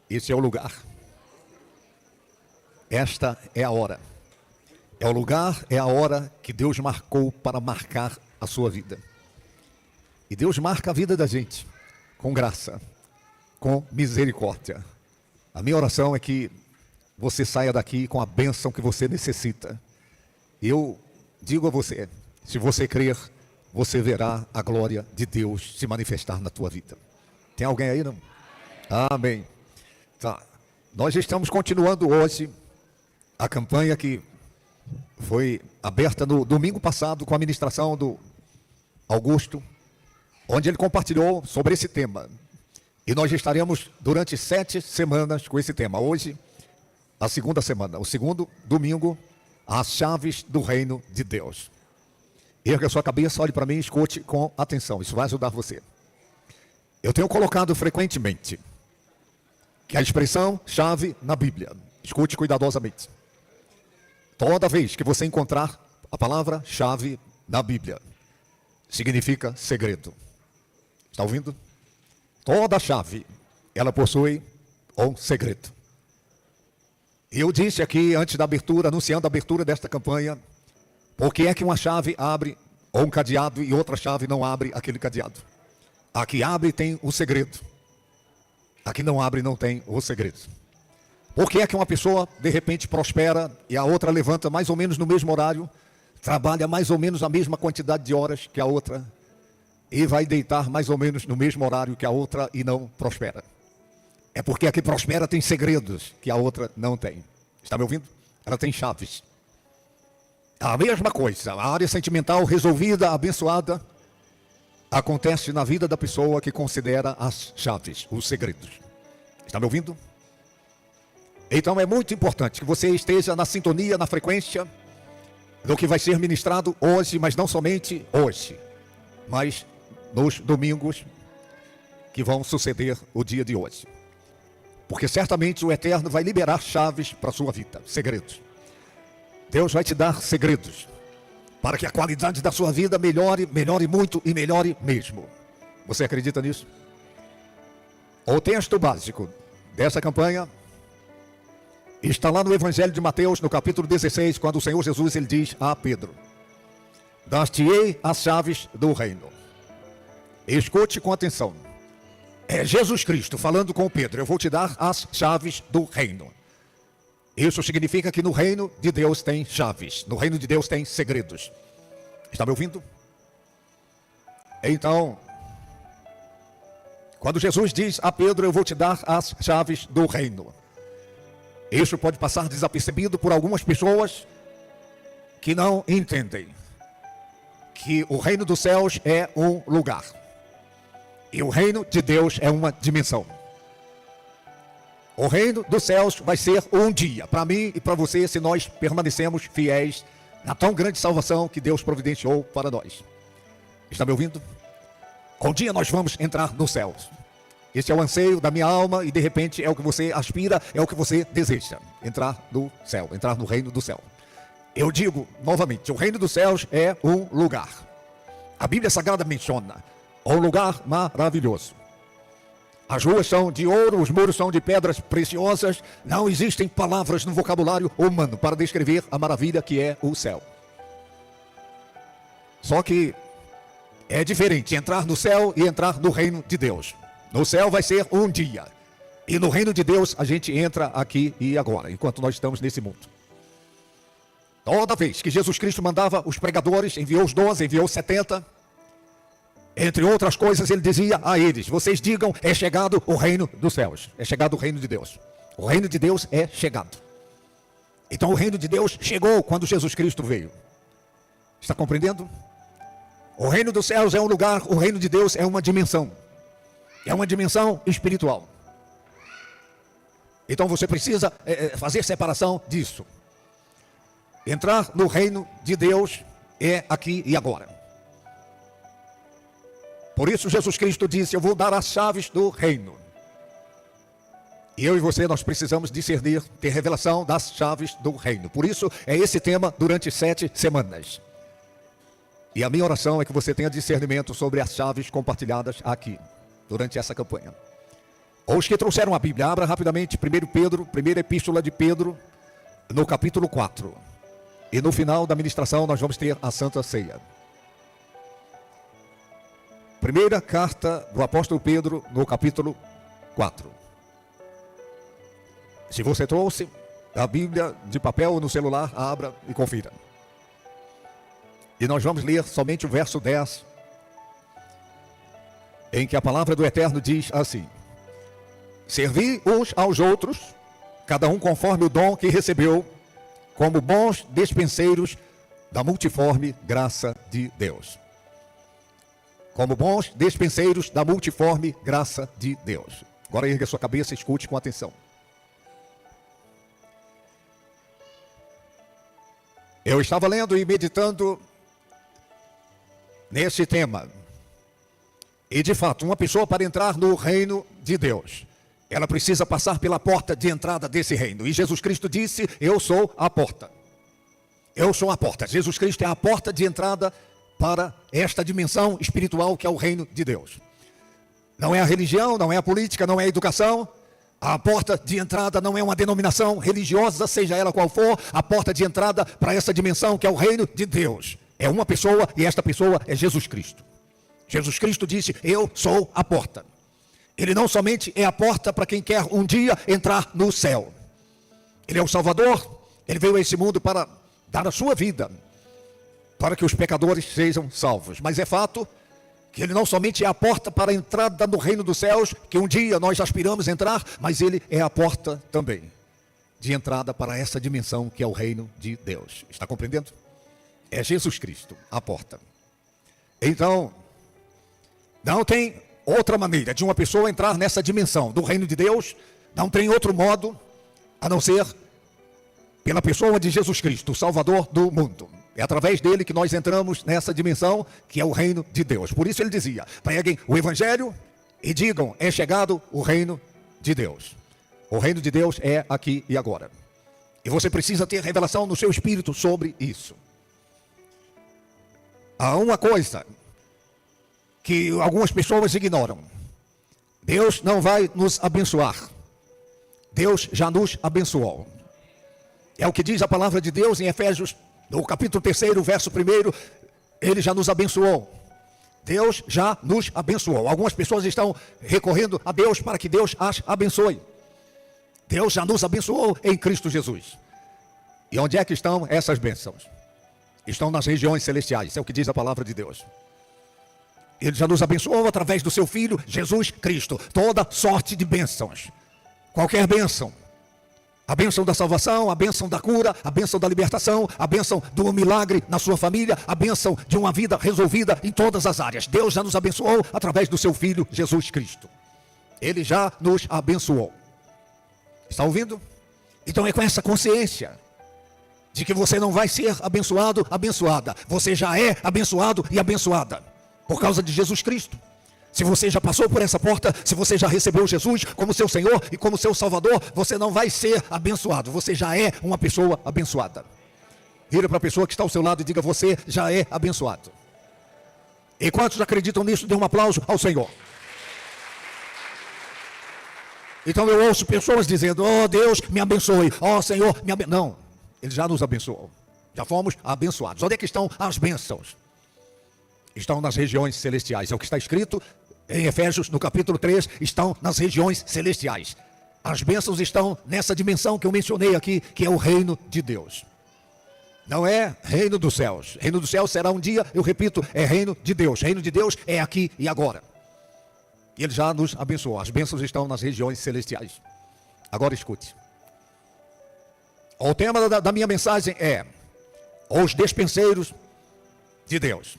Esse é o lugar. Esta é a hora. É o lugar, é a hora que Deus marcou para marcar a sua vida. E Deus marca a vida da gente com graça, com misericórdia. A minha oração é que você saia daqui com a bênção que você necessita. Eu digo a você, se você crer, você verá a glória de Deus se manifestar na tua vida. Tem alguém aí, não? Amém. Tá. Nós estamos continuando hoje a campanha que foi aberta no domingo passado com a ministração do Augusto, onde ele compartilhou sobre esse tema. E nós estaremos durante 7 semanas com esse tema. Hoje, a segunda semana, o segundo domingo, as chaves do reino de Deus. Erga a sua cabeça, olhe para mim e escute com atenção. Isso vai ajudar você. Eu tenho colocado frequentemente que a expressão chave na Bíblia, escute cuidadosamente. Toda vez que você encontrar a palavra chave na Bíblia, significa segredo. Está ouvindo? Toda chave, ela possui um segredo. Eu disse aqui antes da abertura, anunciando a abertura desta campanha, por que é que uma chave abre um cadeado e outra chave não abre aquele cadeado? A que abre tem o segredo. A que não abre não tem o segredo. Por que é que uma pessoa de repente prospera e a outra levanta mais ou menos no mesmo horário, trabalha mais ou menos a mesma quantidade de horas que a outra e vai deitar mais ou menos no mesmo horário que a outra e não prospera? É porque a que prospera tem segredos que a outra não tem. Está me ouvindo? Ela tem chaves. A mesma coisa, a área sentimental resolvida, abençoada, acontece na vida da pessoa que considera as chaves, os segredos. Está me ouvindo? Então é muito importante que você esteja na sintonia, na frequência do que vai ser ministrado hoje, mas não somente hoje, mas nos domingos que vão suceder o dia de hoje. Porque certamente o Eterno vai liberar chaves para a sua vida, segredos. Deus vai te dar segredos para que a qualidade da sua vida melhore, melhore muito e melhore mesmo. Você acredita nisso? O texto básico dessa campanha está lá no Evangelho de Mateus, no capítulo 16, quando o Senhor Jesus ele diz a Pedro: dar-te-ei as chaves do reino. Escute com atenção. É Jesus Cristo falando com Pedro: eu vou te dar as chaves do reino. Isso significa que no reino de Deus tem chaves, no reino de Deus tem segredos. Está me ouvindo? Então, quando Jesus diz a Pedro: eu vou te dar as chaves do reino, isso pode passar desapercebido por algumas pessoas que não entendem que o reino dos céus é um lugar e o reino de Deus é uma dimensão. O reino dos céus vai ser um dia, para mim e para você, se nós permanecemos fiéis na tão grande salvação que Deus providenciou para nós. Está me ouvindo? Um dia nós vamos entrar no céu. Esse é o anseio da minha alma e de repente é o que você aspira, é o que você deseja. Entrar no céu, entrar no reino do céu. Eu digo novamente, o reino dos céus é um lugar. A Bíblia Sagrada menciona um lugar maravilhoso. As ruas são de ouro, os muros são de pedras preciosas. Não existem palavras no vocabulário humano para descrever a maravilha que é o céu. Só que é diferente entrar no céu e entrar no reino de Deus. No céu vai ser um dia. E no reino de Deus a gente entra aqui e agora, enquanto nós estamos nesse mundo. Toda vez que Jesus Cristo mandava os pregadores, enviou os 12, enviou os 70... entre outras coisas, ele dizia a eles: vocês digam, é chegado o reino dos céus. É chegado o reino de Deus. O reino de Deus é chegado. Então o reino de Deus chegou quando Jesus Cristo veio. Está compreendendo? O reino dos céus é um lugar, o reino de Deus é uma dimensão. É uma dimensão espiritual. Então você precisa fazer separação disso. Entrar no reino de Deus é aqui e agora. Por isso Jesus Cristo disse: eu vou dar as chaves do reino. E eu e você, nós precisamos discernir, ter revelação das chaves do reino. Por isso é esse tema durante 7 semanas. E a minha oração é que você tenha discernimento sobre as chaves compartilhadas aqui, durante essa campanha. Os que trouxeram a Bíblia, abra rapidamente 1 Pedro, primeira epístola de Pedro, no capítulo 4. E no final da ministração nós vamos ter a Santa Ceia. Primeira carta do apóstolo Pedro, no capítulo 4. Se você trouxe a Bíblia de papel ou no celular, abra e confira. E nós vamos ler somente o verso 10, em que a palavra do Eterno diz assim: servi uns aos outros, cada um conforme o dom que recebeu, como bons despenseiros da multiforme graça de Deus. Como bons despenseiros da multiforme graça de Deus. Agora ergue a sua cabeça e escute com atenção. Eu estava lendo e meditando nesse tema. E de fato, uma pessoa para entrar no reino de Deus, ela precisa passar pela porta de entrada desse reino. E Jesus Cristo disse: eu sou a porta. Eu sou a porta. Jesus Cristo é a porta de entrada para esta dimensão espiritual que é o reino de Deus. Não é a religião, não é a política, não é a educação. A porta de entrada não é uma denominação religiosa, seja ela qual for. A porta de entrada para essa dimensão que é o reino de Deus é uma pessoa, e esta pessoa é Jesus Cristo. Jesus Cristo disse: eu sou a porta. Ele não somente é a porta para quem quer um dia entrar no céu. Ele é o Salvador. Ele veio a esse mundo para dar a sua vida, para que os pecadores sejam salvos. Mas é fato que ele não somente é a porta para a entrada no reino dos céus, que um dia nós aspiramos a entrar, mas ele é a porta também de entrada para essa dimensão que é o reino de Deus. Está compreendendo? É Jesus Cristo, a porta. Então, não tem outra maneira de uma pessoa entrar nessa dimensão do reino de Deus, não tem outro modo a não ser pela pessoa de Jesus Cristo, o Salvador do mundo. É através dele que nós entramos nessa dimensão que é o reino de Deus. Por isso ele dizia: preguem o evangelho e digam: é chegado o reino de Deus. O reino de Deus é aqui e agora. E você precisa ter revelação no seu espírito sobre isso. Há uma coisa que algumas pessoas ignoram: Deus não vai nos abençoar. Deus já nos abençoou. É o que diz a palavra de Deus em Efésios, no capítulo 3, verso 1. Ele já nos abençoou. Deus já nos abençoou. Algumas pessoas estão recorrendo a Deus para que Deus as abençoe. Deus já nos abençoou em Cristo Jesus. E onde é que estão essas bênçãos? Estão nas regiões celestiais, é o que diz a palavra de Deus. Ele já nos abençoou através do seu Filho, Jesus Cristo. Toda sorte de bênçãos. Qualquer bênção. A bênção da salvação, a bênção da cura, a bênção da libertação, a bênção do milagre na sua família, a bênção de uma vida resolvida em todas as áreas. Deus já nos abençoou através do seu Filho, Jesus Cristo. Ele já nos abençoou. Está ouvindo? Então é com essa consciência de que você não vai ser abençoado, abençoada. Você já é abençoado e abençoada por causa de Jesus Cristo. Se você já passou por essa porta, se você já recebeu Jesus como seu Senhor e como seu Salvador, você não vai ser abençoado. Você já é uma pessoa abençoada. Vira para a pessoa que está ao seu lado e diga: você já é abençoado. E quantos acreditam nisso, dê um aplauso ao Senhor. Então eu ouço pessoas dizendo: oh Deus, me abençoe. Oh Senhor, me abençoe. Não, Ele já nos abençoou. Já fomos abençoados. Onde é que estão as bênçãos? Estão nas regiões celestiais. É o que está escrito em Efésios, no capítulo 3, estão nas regiões celestiais. As bênçãos estão nessa dimensão que eu mencionei aqui, que é o reino de Deus. Não é reino dos céus. Reino dos céus será um dia, eu repito, é reino de Deus. Reino de Deus é aqui e agora. E Ele já nos abençoou. As bênçãos estão nas regiões celestiais. Agora escute. O tema da minha mensagem é: os despenseiros de Deus.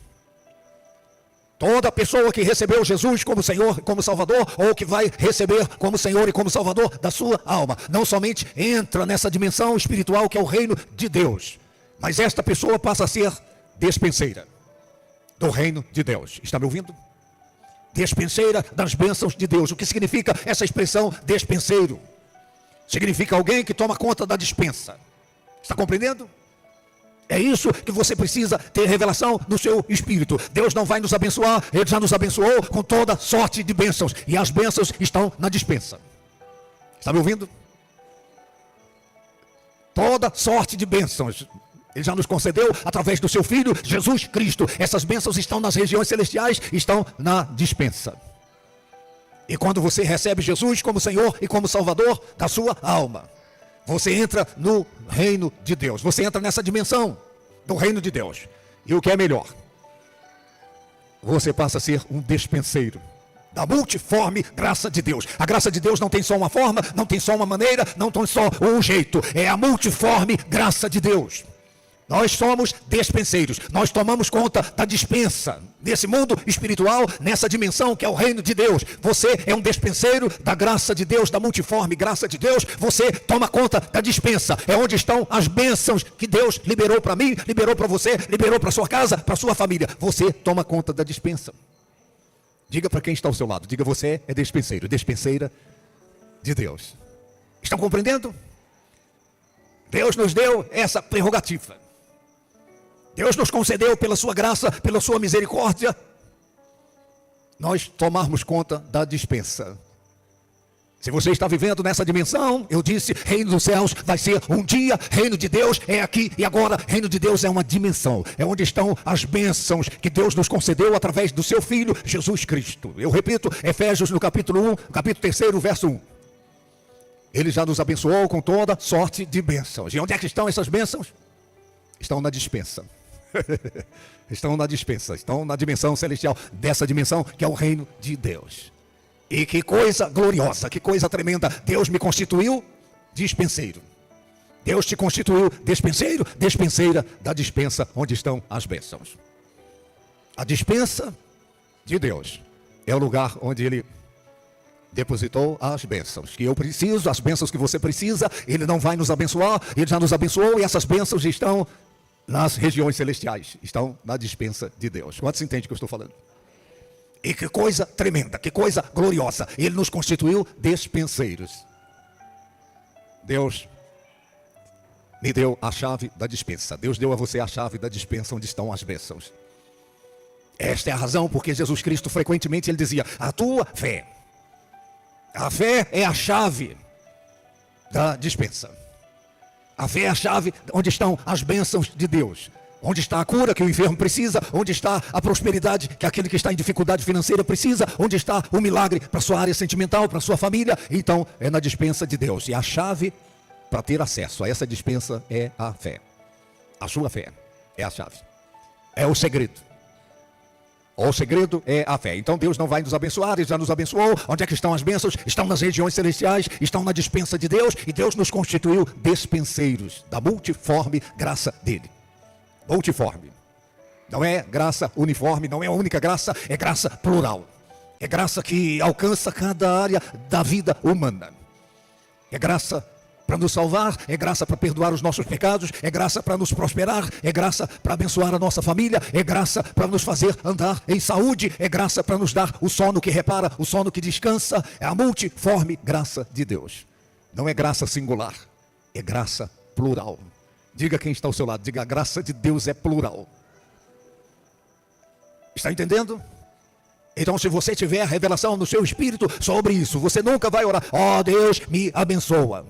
Toda pessoa que recebeu Jesus como Senhor, como Salvador, ou que vai receber como Senhor e como Salvador da sua alma, não somente entra nessa dimensão espiritual que é o reino de Deus, mas esta pessoa passa a ser despenseira do reino de Deus. Está me ouvindo? Despenseira das bênçãos de Deus. O que significa essa expressão despenseiro? Significa alguém que toma conta da dispensa. Está compreendendo? É isso que você precisa ter revelação no seu espírito. Deus não vai nos abençoar, Ele já nos abençoou com toda sorte de bênçãos. E as bênçãos estão na despensa. Está me ouvindo? Toda sorte de bênçãos Ele já nos concedeu através do seu Filho, Jesus Cristo. Essas bênçãos estão nas regiões celestiais, estão na despensa. E quando você recebe Jesus como Senhor e como Salvador da sua alma, você entra no reino de Deus. Você entra nessa dimensão do reino de Deus. E o que é melhor? Você passa a ser um despenseiro da multiforme graça de Deus. A graça de Deus não tem só uma forma, não tem só uma maneira, não tem só um jeito. É a multiforme graça de Deus. Nós somos despenseiros. Nós tomamos conta da dispensa. Nesse mundo espiritual, nessa dimensão que é o reino de Deus. Você é um despenseiro da graça de Deus, da multiforme graça de Deus. Você toma conta da dispensa. É onde estão as bênçãos que Deus liberou para mim, liberou para você, liberou para sua casa, para sua família. Você toma conta da dispensa. Diga para quem está ao seu lado. Diga: você é despenseiro, despenseira de Deus. Estão compreendendo? Deus nos deu essa prerrogativa. Deus nos concedeu pela sua graça, pela sua misericórdia, nós tomarmos conta da dispensa. Se você está vivendo nessa dimensão, eu disse, reino dos céus vai ser um dia, reino de Deus é aqui e agora. Reino de Deus é uma dimensão, é onde estão as bênçãos que Deus nos concedeu através do seu Filho, Jesus Cristo. Eu repito, Efésios no capítulo 1, capítulo 3, verso 1. Ele já nos abençoou com toda sorte de bênçãos. E onde é que estão essas bênçãos? Estão na dispensa. Estão na dispensa, estão na dimensão celestial, dessa dimensão que é o reino de Deus. E que coisa gloriosa, que coisa tremenda. Deus me constituiu dispenseiro. Deus te constituiu despenseiro, despenseira da dispensa onde estão as bênçãos. A dispensa de Deus é o lugar onde Ele depositou as bênçãos que eu preciso, as bênçãos que você precisa. Ele não vai nos abençoar, Ele já nos abençoou. E essas bênçãos estão nas regiões celestiais, estão na dispensa de Deus. Quantos entendem o que eu estou falando? E que coisa tremenda, que coisa gloriosa. Ele nos constituiu despenseiros. Deus me deu a chave da dispensa. Deus deu a você a chave da dispensa onde estão as bênçãos. Esta é a razão porque Jesus Cristo frequentemente ele dizia: a tua fé. A fé é a chave da dispensa. A fé é a chave onde estão as bênçãos de Deus. Onde está a cura que o enfermo precisa, onde está a prosperidade que aquele que está em dificuldade financeira precisa, onde está o milagre para a sua área sentimental, para a sua família. Então é na dispensa de Deus. E a chave para ter acesso a essa dispensa é a fé. A sua fé é a chave. É o segredo. O segredo é a fé. Então Deus não vai nos abençoar, Ele já nos abençoou. Onde é que estão as bênçãos? Estão nas regiões celestiais, estão na dispensa de Deus. E Deus nos constituiu despenseiros da multiforme graça dEle. Multiforme. Não é graça uniforme, não é a única graça, é graça plural. É graça que alcança cada área da vida humana. É graça para nos salvar, é graça para perdoar os nossos pecados, é graça para nos prosperar, é graça para abençoar a nossa família, é graça para nos fazer andar em saúde, é graça para nos dar o sono que repara, o sono que descansa. É a multiforme graça de Deus. Não é graça singular, é graça plural. Diga quem está ao seu lado, diga: a graça de Deus é plural. Está entendendo? Então, se você tiver revelação no seu espírito sobre isso, você nunca vai orar: ó Deus, me abençoa.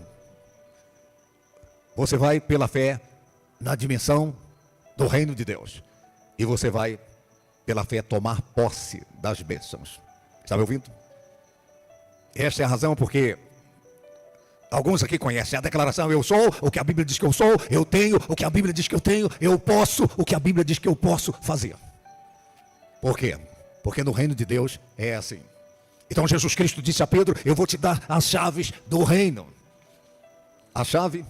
Você vai pela fé na dimensão do reino de Deus. E você vai pela fé tomar posse das bênçãos. Está me ouvindo? Esta é a razão porque alguns aqui conhecem a declaração: eu sou o que a Bíblia diz que eu sou, eu tenho o que a Bíblia diz que eu tenho, eu posso o que a Bíblia diz que eu posso fazer. Por quê? Porque no reino de Deus é assim. Então Jesus Cristo disse a Pedro: eu vou te dar as chaves do reino. As chaves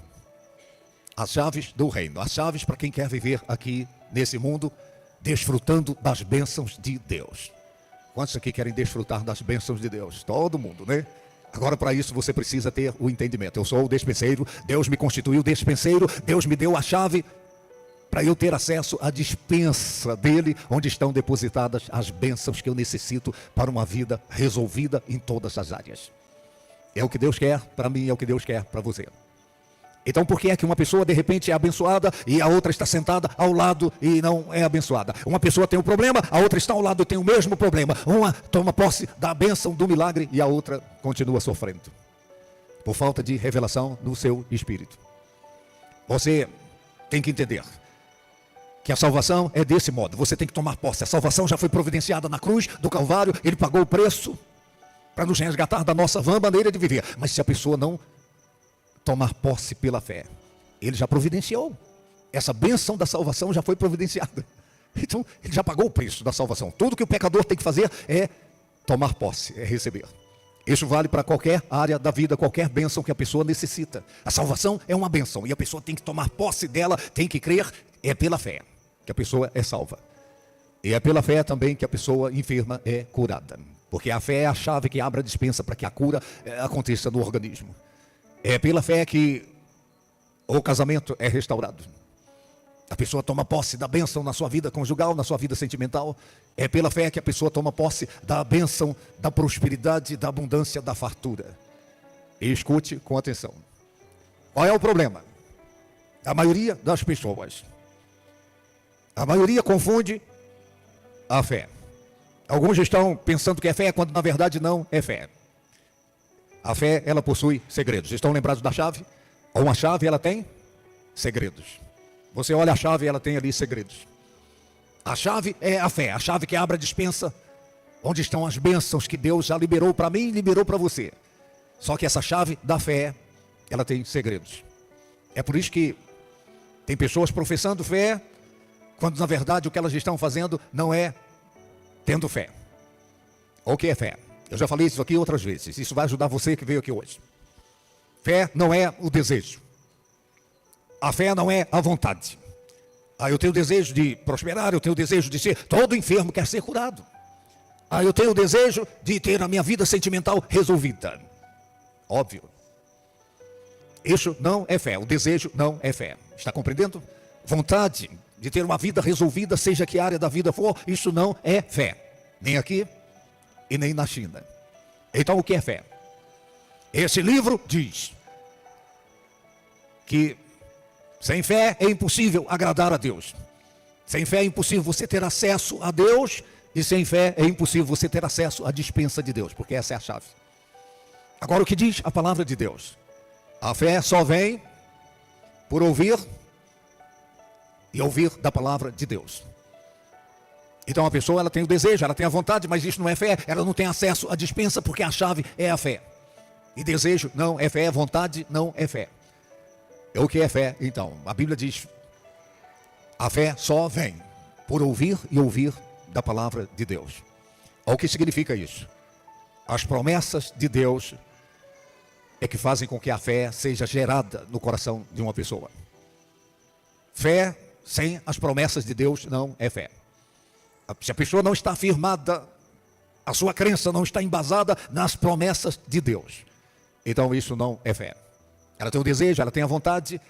do reino. As chaves para quem quer viver aqui nesse mundo, desfrutando das bênçãos de Deus. Quantos aqui querem desfrutar das bênçãos de Deus? Todo mundo, né? Agora, para isso você precisa ter o entendimento. Eu sou o despenseiro, Deus me constituiu despenseiro, Deus me deu a chave para eu ter acesso à dispensa dele, onde estão depositadas as bênçãos que eu necessito para uma vida resolvida em todas as áreas. É o que Deus quer para mim, é o que Deus quer para você. Então por que é que uma pessoa de repente é abençoada e a outra está sentada ao lado e não é abençoada? Uma pessoa tem um problema, a outra está ao lado e tem o mesmo problema. Uma toma posse da bênção, do milagre, e a outra continua sofrendo por falta de revelação no seu espírito. Você tem que entender que a salvação é desse modo. Você tem que tomar posse. A salvação já foi providenciada na cruz do Calvário. Ele pagou o preço para nos resgatar da nossa vã maneira de viver. Mas se a pessoa não tomar posse pela fé, ele já providenciou. Essa bênção da salvação já foi providenciada. Então, ele já pagou o preço da salvação. Tudo que o pecador tem que fazer é tomar posse, é receber. Isso vale para qualquer área da vida, qualquer bênção que a pessoa necessita. A salvação é uma bênção e a pessoa tem que tomar posse dela, tem que crer. É pela fé que a pessoa é salva. E é pela fé também que a pessoa enferma é curada. Porque a fé é a chave que abre a despensa para que a cura aconteça no organismo. É pela fé que o casamento é restaurado. A pessoa toma posse da bênção na sua vida conjugal, na sua vida sentimental. É pela fé que a pessoa toma posse da bênção, da prosperidade, da abundância, da fartura. E escute com atenção. Qual é o problema? A maioria das pessoas, a maioria confunde a fé. Alguns estão pensando que é fé quando na verdade não é fé. A fé, ela possui segredos. Estão lembrados da chave? Uma chave, ela tem segredos. Você olha a chave e ela tem ali segredos. A chave é a fé, a chave que abre a despensa, onde estão as bênçãos que Deus já liberou para mim e liberou para você. Só que essa chave da fé, ela tem segredos. É por isso que tem pessoas professando fé, quando na verdade o que elas estão fazendo não é tendo fé. O que é fé? Eu já falei isso aqui outras vezes, isso vai ajudar você que veio aqui hoje. Fé não é o desejo. A fé não é a vontade. Eu tenho o desejo de prosperar, eu tenho o desejo de ser, todo enfermo quer ser curado. Eu tenho o desejo de ter a minha vida sentimental resolvida. Óbvio. Isso não é fé, o desejo não é fé. Está compreendendo? Vontade de ter uma vida resolvida, seja que área da vida for, isso não é fé. Nem aqui e nem na China. Então o que é fé? Esse livro diz que sem fé é impossível agradar a Deus. Sem fé é impossível você ter acesso a Deus. E sem fé é impossível você ter acesso à despensa de Deus. Porque essa é a chave. Agora o que diz a palavra de Deus? A fé só vem por ouvir e ouvir da palavra de Deus. Então a pessoa, ela tem o desejo, ela tem a vontade, mas isso não é fé. Ela não tem acesso à despensa porque a chave é a fé. E desejo não é fé, vontade não é fé. O que é fé, então? A Bíblia diz, a fé só vem por ouvir e ouvir da palavra de Deus. O que significa isso? As promessas de Deus é que fazem com que a fé seja gerada no coração de uma pessoa. Fé sem as promessas de Deus não é fé. Se a pessoa não está firmada, a sua crença não está embasada nas promessas de Deus, então isso não é fé. Ela tem o desejo, ela tem a vontade,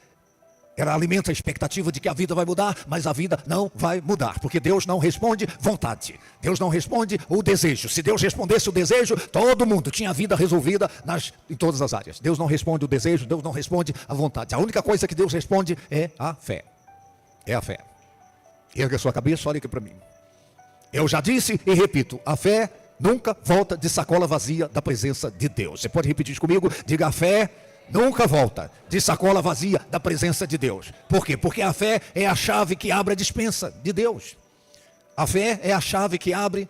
ela alimenta a expectativa de que a vida vai mudar, mas a vida não vai mudar, porque Deus não responde vontade, Deus não responde o desejo. Se Deus respondesse o desejo, todo mundo tinha a vida resolvida em todas as áreas. Deus não responde o desejo, Deus não responde a vontade. A única coisa que Deus responde é a fé. É a fé. Erga a sua cabeça, olha aqui para mim. Eu já disse e repito, a fé nunca volta de sacola vazia da presença de Deus. Você pode repetir isso comigo? Diga, a fé nunca volta de sacola vazia da presença de Deus. Por quê? Porque a fé é a chave que abre a despensa de Deus. A fé é a chave que abre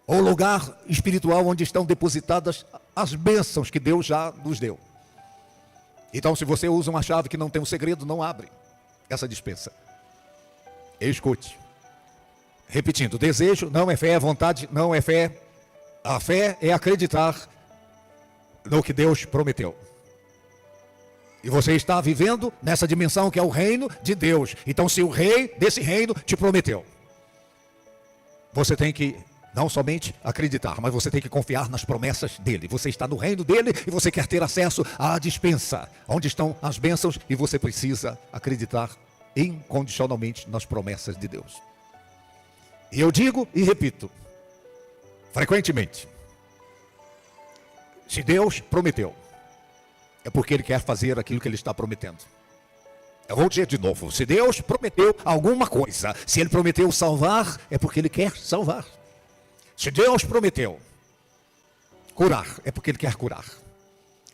o lugar espiritual onde estão depositadas as bênçãos que Deus já nos deu. Então, se você usa uma chave que não tem um segredo, não abre essa despensa. Escute. Repetindo, desejo não é fé, vontade não é fé. A fé é acreditar no que Deus prometeu. E você está vivendo nessa dimensão que é o reino de Deus. Então, se o rei desse reino te prometeu, você tem que não somente acreditar, mas você tem que confiar nas promessas dele. Você está no reino dele e você quer ter acesso à despensa, onde estão as bênçãos, e você precisa acreditar incondicionalmente nas promessas de Deus. E eu digo e repito, frequentemente, se Deus prometeu, é porque Ele quer fazer aquilo que Ele está prometendo. Eu vou dizer de novo, se Deus prometeu alguma coisa, se Ele prometeu salvar, é porque Ele quer salvar. Se Deus prometeu curar, é porque Ele quer curar.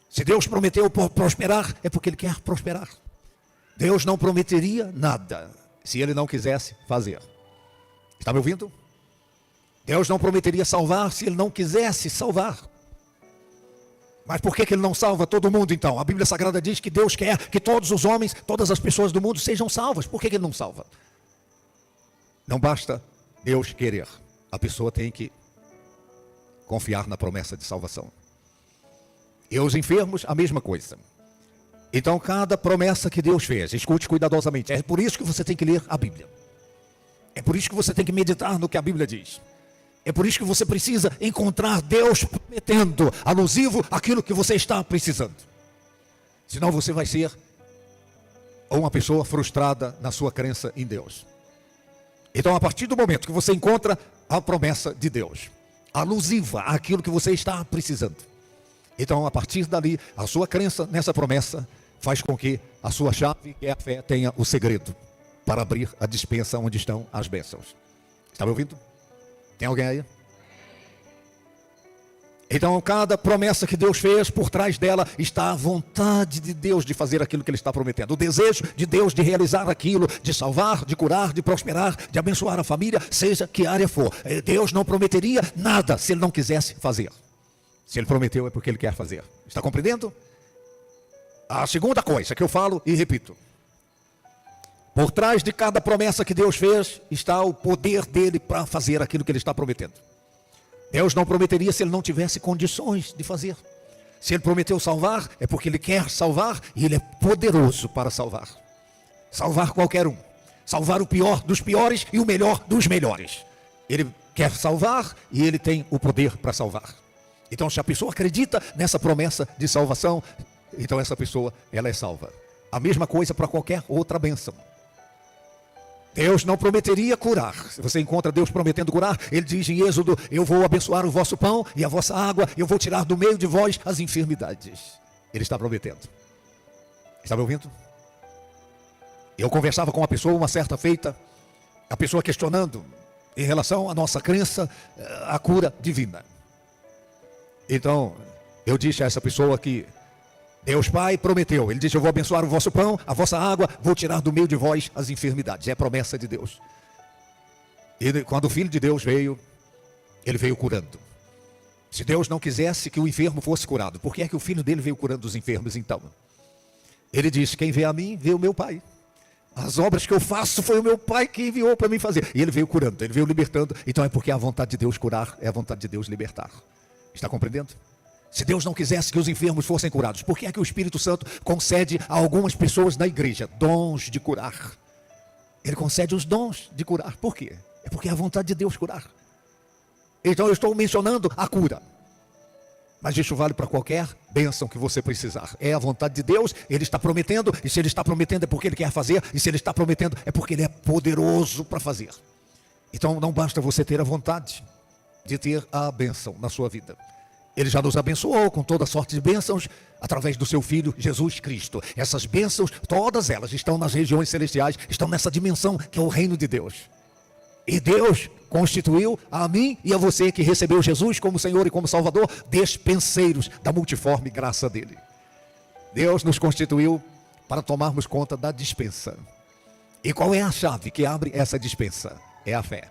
Se Deus prometeu prosperar, é porque Ele quer prosperar. Deus não prometeria nada se Ele não quisesse fazer. Está me ouvindo? Deus não prometeria salvar se Ele não quisesse salvar. Mas por que Ele não salva todo mundo então? A Bíblia Sagrada diz que Deus quer que todos os homens, todas as pessoas do mundo sejam salvas. Por que Ele não salva? Não basta Deus querer. A pessoa tem que confiar na promessa de salvação. E os enfermos, a mesma coisa. Então cada promessa que Deus fez, escute cuidadosamente. É por isso que você tem que ler a Bíblia. É por isso que você tem que meditar no que a Bíblia diz. É por isso que você precisa encontrar Deus prometendo, alusivo àquilo que você está precisando. Senão você vai ser uma pessoa frustrada na sua crença em Deus. Então, a partir do momento que você encontra a promessa de Deus, alusiva àquilo que você está precisando, então, a partir dali, a sua crença nessa promessa faz com que a sua chave, que é a fé, tenha o segredo para abrir a despensa onde estão as bênçãos. Está me ouvindo? Tem alguém aí? Então, cada promessa que Deus fez, por trás dela está a vontade de Deus de fazer aquilo que Ele está prometendo. O desejo de Deus de realizar aquilo, de salvar, de curar, de prosperar, de abençoar a família, seja que área for. Deus não prometeria nada se Ele não quisesse fazer. Se Ele prometeu é porque Ele quer fazer. Está compreendendo? A segunda coisa que eu falo e repito. Por trás de cada promessa que Deus fez, está o poder dele para fazer aquilo que Ele está prometendo. Deus não prometeria se Ele não tivesse condições de fazer. Se Ele prometeu salvar, é porque Ele quer salvar e Ele é poderoso para salvar. Salvar qualquer um. Salvar o pior dos piores e o melhor dos melhores. Ele quer salvar e Ele tem o poder para salvar. Então, se a pessoa acredita nessa promessa de salvação, então essa pessoa, ela é salva. A mesma coisa para qualquer outra bênção. Deus não prometeria curar. Se você encontra Deus prometendo curar, Ele diz em Êxodo: eu vou abençoar o vosso pão e a vossa água, eu vou tirar do meio de vós as enfermidades. Ele está prometendo. Está me ouvindo? Eu conversava com uma pessoa, uma certa feita, a pessoa questionando em relação à nossa crença, à cura divina. Então, eu disse a essa pessoa que Deus Pai prometeu. Ele disse: eu vou abençoar o vosso pão, a vossa água, vou tirar do meio de vós as enfermidades. É a promessa de Deus. E quando o Filho de Deus veio, Ele veio curando. Se Deus não quisesse que o enfermo fosse curado, por que é que o Filho dele veio curando os enfermos então? Ele disse: quem vê a mim, vê o meu Pai. As obras que eu faço foi o meu Pai que enviou para mim fazer. E Ele veio curando, Ele veio libertando. Então é porque é a vontade de Deus curar, é a vontade de Deus libertar. Está compreendendo? Se Deus não quisesse que os enfermos fossem curados, por que é que o Espírito Santo concede a algumas pessoas na igreja dons de curar? Ele concede os dons de curar. Por quê? É porque é a vontade de Deus curar. Então eu estou mencionando a cura. Mas isso vale para qualquer bênção que você precisar. É a vontade de Deus, Ele está prometendo. E se Ele está prometendo é porque Ele quer fazer. E se Ele está prometendo é porque Ele é poderoso para fazer. Então não basta você ter a vontade de ter a bênção na sua vida. Ele já nos abençoou com toda sorte de bênçãos através do seu Filho Jesus Cristo. Essas bênçãos, todas elas estão nas regiões celestiais, estão nessa dimensão que é o reino de Deus. E Deus constituiu a mim e a você que recebeu Jesus como Senhor e como Salvador, despenseiros da multiforme graça dele. Deus nos constituiu para tomarmos conta da dispensa. E qual é a chave que abre essa dispensa? É a fé.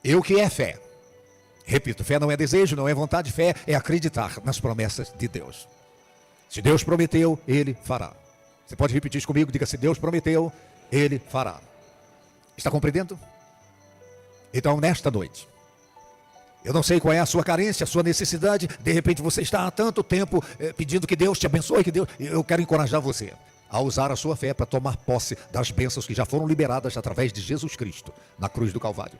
E o que é fé? Repito, fé não é desejo, não é vontade, fé é acreditar nas promessas de Deus. Se Deus prometeu, Ele fará. Você pode repetir isso comigo? Diga: se Deus prometeu, Ele fará. Está compreendendo? Então, nesta noite, eu não sei qual é a sua carência, a sua necessidade. De repente você está há tanto tempo pedindo que Deus te abençoe, que Deus... Eu quero encorajar você a usar a sua fé para tomar posse das bênçãos que já foram liberadas através de Jesus Cristo na cruz do Calvário.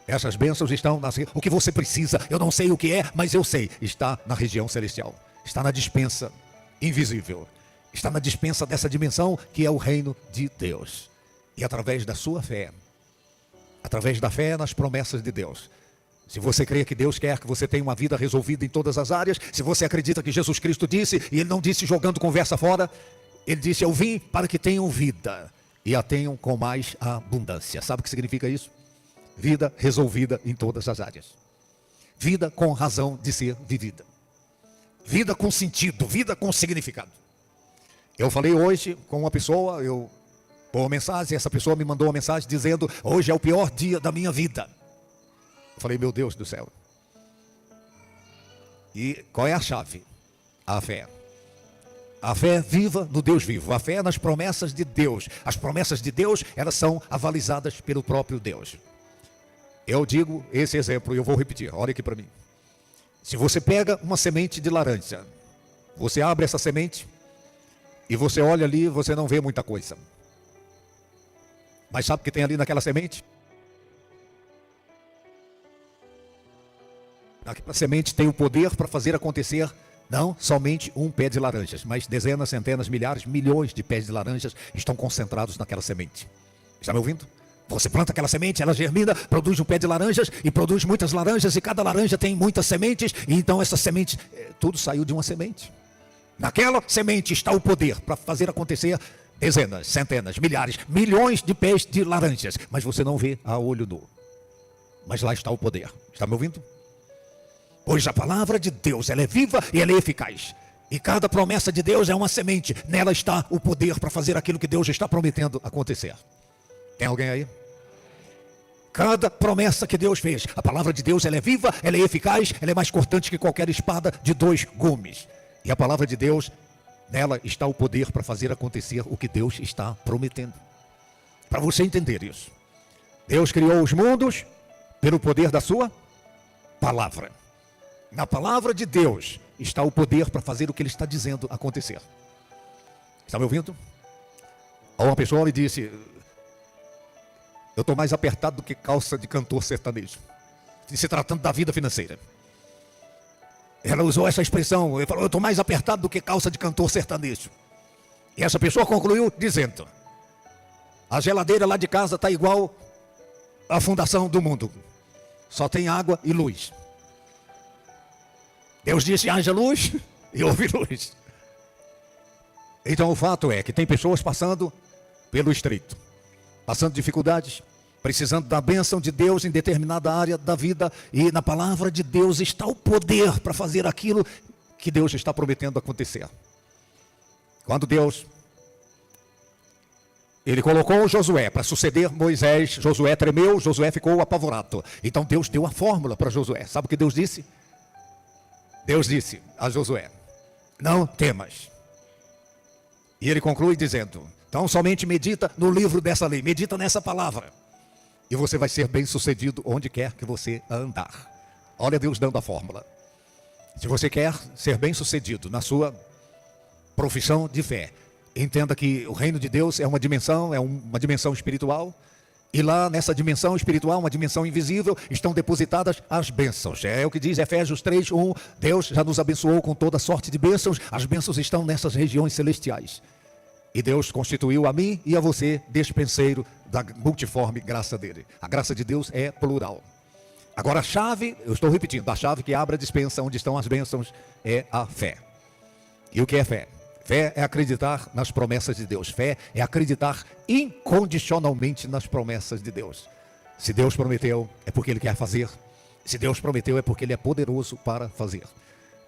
Essas bênçãos estão o que você precisa, eu não sei o que é, mas eu sei, está na região celestial, está na dispensa invisível, está na dispensa dessa dimensão que é o reino de Deus. E através da sua fé, através da fé nas promessas de Deus, Se você crê que Deus quer que você tenha uma vida resolvida em todas as áreas, se você acredita que Jesus Cristo disse, e Ele não disse jogando conversa fora, Ele disse: eu vim para que tenham vida e a tenham com mais abundância. Sabe o que significa isso? Vida resolvida em todas as áreas. Vida com razão de ser vivida. Vida com sentido, vida com significado. Eu falei hoje com uma pessoa, uma mensagem, essa pessoa me mandou uma mensagem dizendo: hoje é o pior dia da minha vida. Eu falei: meu Deus do céu. E qual é a chave? A fé. A fé viva no Deus vivo. A fé nas promessas de Deus. As promessas de Deus, elas são avalizadas pelo próprio Deus. Eu digo esse exemplo e eu vou repetir. Olha aqui para mim. Se você pega uma semente de laranja, você abre essa semente e você olha ali, você não vê muita coisa. Mas sabe o que tem ali naquela semente? A semente tem o poder para fazer acontecer não somente um pé de laranjas, mas dezenas, centenas, milhares, milhões de pés de laranjas estão concentrados naquela semente. Está me ouvindo? Você planta aquela semente, ela germina, produz um pé de laranjas e produz muitas laranjas, e cada laranja tem muitas sementes, e então essa semente, tudo saiu de uma semente. Naquela semente está o poder para fazer acontecer dezenas, centenas, milhares, milhões de pés de laranjas, mas você não vê a olho nu. Mas lá está o poder. Está me ouvindo? Pois a palavra de Deus, ela é viva e ela é eficaz. E cada promessa de Deus é uma semente. Nela está o poder para fazer aquilo que Deus está prometendo acontecer. Tem alguém aí? Cada promessa que Deus fez, a palavra de Deus, ela é viva, ela é eficaz, ela é mais cortante que qualquer espada de 2 gumes. E a palavra de Deus, nela está o poder para fazer acontecer o que Deus está prometendo. Para você entender isso, Deus criou os mundos pelo poder da sua palavra. Na palavra de Deus está o poder para fazer o que Ele está dizendo acontecer. Está me ouvindo? Uma pessoa me disse: eu estou mais apertado do que calça de cantor sertanejo, se tratando da vida financeira. Ela usou essa expressão, ele falou: eu estou mais apertado do que calça de cantor sertanejo. E essa pessoa concluiu dizendo: a geladeira lá de casa está igual à fundação do mundo, só tem água e luz. Deus disse: haja luz, e houve luz. Então o fato é que tem pessoas passando pelo estreito, passando dificuldades, precisando da bênção de Deus em determinada área da vida, e na palavra de Deus está o poder para fazer aquilo que Deus está prometendo acontecer. Quando Deus, Ele colocou Josué para suceder Moisés, Josué tremeu, Josué ficou apavorado. Então Deus deu a fórmula para Josué. Sabe o que Deus disse? Deus disse a Josué: não temas. E ele conclui dizendo: então somente medita no livro dessa lei, medita nessa palavra, e você vai ser bem sucedido onde quer que você andar. Olha Deus dando a fórmula. Se você quer ser bem sucedido na sua profissão de fé, entenda que o reino de Deus é uma dimensão espiritual. E lá nessa dimensão espiritual, uma dimensão invisível, estão depositadas as bênçãos. É o que diz Efésios 3:1. Deus já nos abençoou com toda sorte de bênçãos. As bênçãos estão nessas regiões celestiais. E Deus constituiu a mim e a você despenseiro da multiforme graça dele. A graça de Deus é plural. Agora a chave, eu estou repetindo, a chave que abre a despensa onde estão as bênçãos é a fé. E o que é fé? Fé é acreditar nas promessas de Deus. Fé é acreditar incondicionalmente nas promessas de Deus. Se Deus prometeu, é porque Ele quer fazer. Se Deus prometeu, é porque Ele é poderoso para fazer.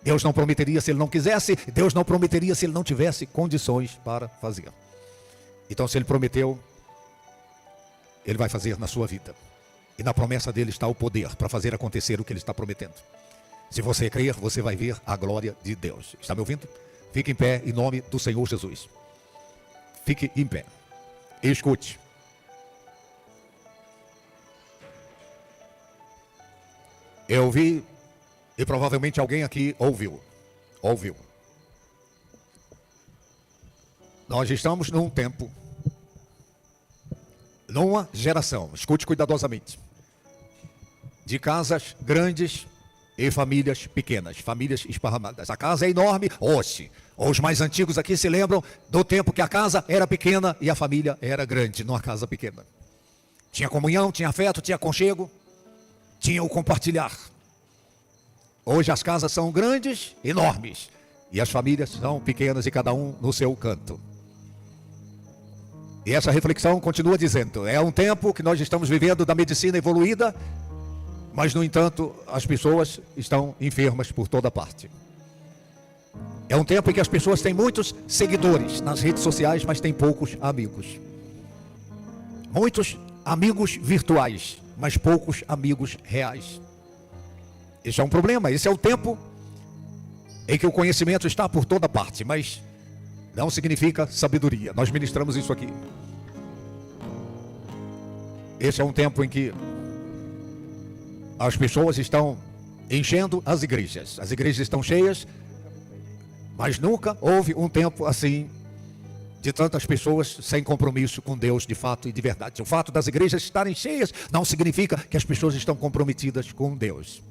Deus não prometeria se Ele não quisesse. Deus não prometeria se Ele não tivesse condições para fazer. Então, se Ele prometeu, Ele vai fazer na sua vida. E na promessa dele está o poder para fazer acontecer o que Ele está prometendo. Se você crer, você vai ver a glória de Deus. Está me ouvindo? Fique em pé em nome do Senhor Jesus. Fique em pé. Escute. Eu ouvi, e provavelmente alguém aqui ouviu. Nós estamos num tempo, numa geração, escute cuidadosamente, de casas grandes e famílias pequenas, famílias esparramadas. A casa é enorme, os mais antigos aqui se lembram do tempo que a casa era pequena e a família era grande, numa casa pequena. Tinha comunhão, tinha afeto, tinha aconchego. tinha o compartilhar. Hoje as casas são grandes, enormes, e as famílias são pequenas e cada um no seu canto. E essa reflexão continua dizendo, é um tempo que nós estamos vivendo da medicina evoluída, mas no entanto as pessoas estão enfermas por toda parte. É um tempo em que as pessoas têm muitos seguidores nas redes sociais, mas têm poucos amigos. Muitos amigos virtuais, mas poucos amigos reais. Esse é um problema, esse é o tempo em que o conhecimento está por toda parte, mas não significa sabedoria. Nós ministramos isso aqui. Esse é um tempo em que as pessoas estão enchendo as igrejas estão cheias, mas nunca houve um tempo assim de tantas pessoas sem compromisso com Deus de fato e de verdade. O fato das igrejas estarem cheias não significa que as pessoas estão comprometidas com Deus.